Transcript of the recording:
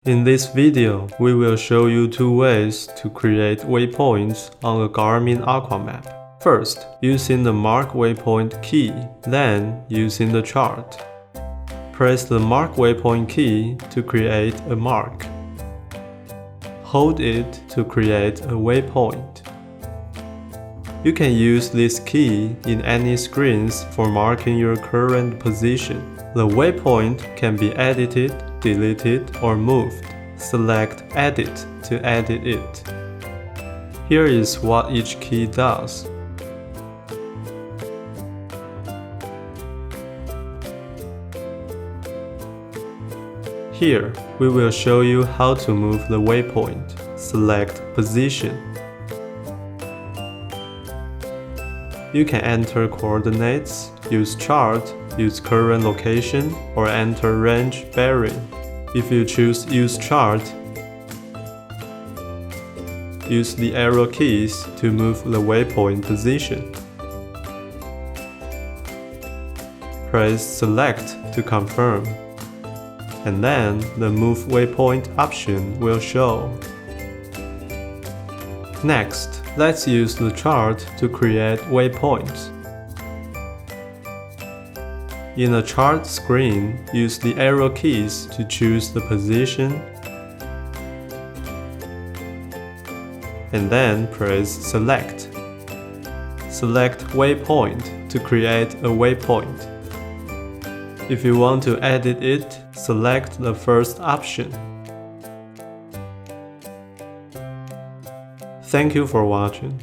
In this video, we will show you two ways to create waypoints on a Garmin AQUAMAP. First, using the Mark Waypoint key, then using the chart. Press the Mark Waypoint key to create a mark. Hold it to create a waypoint. You can use this key in any screens for marking your current position. The waypoint can be edited, deleted, or moved. Select Edit to edit it. Here is what each key does. Here, we will show you how to move the waypoint. Select Position. You can enter coordinates, use chart, use current location, or enter range bearing. If you choose Use Chart, use the arrow keys to move the waypoint position. Press Select to confirm, and then the Move Waypoint option will show. Next, let's use the chart to create waypoints. In the chart screen, use the arrow keys to choose the position, and then press Select. Select Waypoint to create a waypoint. If you want to edit it, select the first option. Thank you for watching.